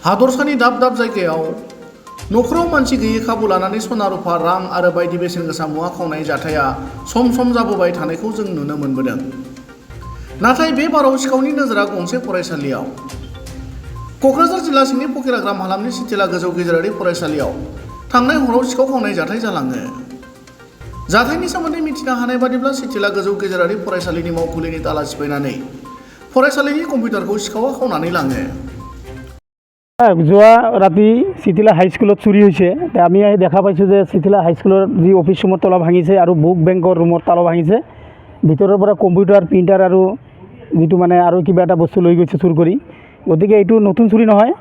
हादरसानि दाब दाब जायगायाव नखराव मानसि गैयै खाबु लानानै सना रुफा रां आरो बायदि बेसेन गोसा मुवा खावनाय जाथाया सम सम जाबोबाय थानायखौ जों नुनो मोनबोदों। नाथाय बे बाराव सिखावनि नोजोरा गंसे फरायसालियाव। क'क्राझार जिल्ला सिंनि फकिराग्राम हालामनि सिथिला गोजौ गेजेरारि फरायसालियाव थांनाय हराव सिखाव खावनाय जाथाय जालाङो। जाथायनि सोमोन्दै मिथिनो हानाय बादिब्ला सिथिला गोजौ गेजेरारि फरायसालिनि मावखुलिनि ताला सिफायनानै फरायसालिनि कम्पिउटारखौ सिखावा खावनानै लाङो। যোৱা ৰাতি চিটিলা হাইস্কুলত চুৰি হৈছে। আমি দেখা পাইছোঁ যে চিটিলা হাইস্কুলৰ যি অফিচ ৰুমৰ তলা ভাঙিছে আৰু বুক বেংকৰ ৰুমৰ তালা ভাঙিছে। ভিতৰৰ পৰা কম্পিউটাৰ প্ৰিণ্টাৰ আৰু যিটো মানে আৰু কিবা এটা বস্তু লৈ গৈছে চুৰ কৰি। গতিকে এইটো নতুন চুৰি নহয়,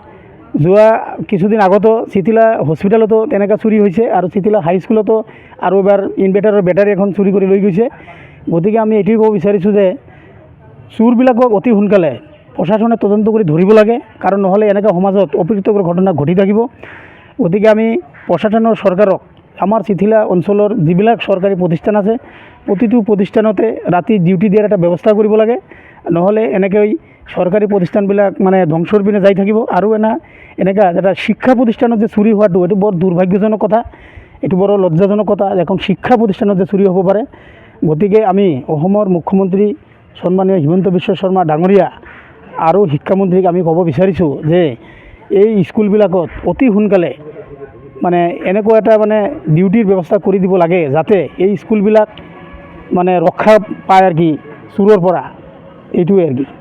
যোৱা কিছুদিন আগতো চিটিলা হস্পিটেলতো তেনেকুৱা চুৰি হৈছে আৰু চিটিলা হাইস্কুলতো আৰু এবাৰ ইনভাৰ্টাৰৰ বেটাৰী এখন চুৰি কৰি লৈ গৈছে। গতিকে আমি এইটোৱে ক'ব বিচাৰিছোঁ যে চোৰবিলাকক অতি সোনকালে প্ৰশাসনে তদন্ত কৰি ধৰিব লাগে, কাৰণ নহ'লে এনেকুৱা সমাজত অপ্ৰীতিকৰ ঘটনা ঘটি থাকিব। গতিকে আমি প্ৰশাসনৰ চৰকাৰক আমাৰ চিঠিলা অঞ্চলৰ যিবিলাক চৰকাৰী প্ৰতিষ্ঠান আছে প্ৰতিটো প্ৰতিষ্ঠানতে ৰাতি ডিউটি দিয়াৰ এটা ব্যৱস্থা কৰিব লাগে। নহ'লে এনেকৈ চৰকাৰী প্ৰতিষ্ঠানবিলাক মানে ধ্বংসৰ পিনে যাই থাকিব। আৰু এনেকুৱা এটা শিক্ষা প্ৰতিষ্ঠানত যে চুৰি হোৱাটো এইটো বৰ দুৰ্ভাগ্যজনক কথা, এইটো বৰ লজ্জাজনক কথা। এখন শিক্ষা প্ৰতিষ্ঠানত যে চুৰি হ'ব পাৰে। গতিকে আমি অসমৰ মুখ্যমন্ত্ৰী সন্মানীয় হিমন্ত বিশ্ব শৰ্মা ডাঙৰীয়া আৰু শিক্ষামন্ত্ৰীক আমি ক'ব বিচাৰিছোঁ যে এই স্কুলবিলাকত অতি সোনকালে মানে এনেকুৱা এটা মানে ডিউটিৰ ব্যৱস্থা কৰি দিব লাগে, যাতে এই স্কুলবিলাক মানে ৰক্ষা পায় আৰু কি চোৰৰ পৰা। এইটোৱে আৰু কি।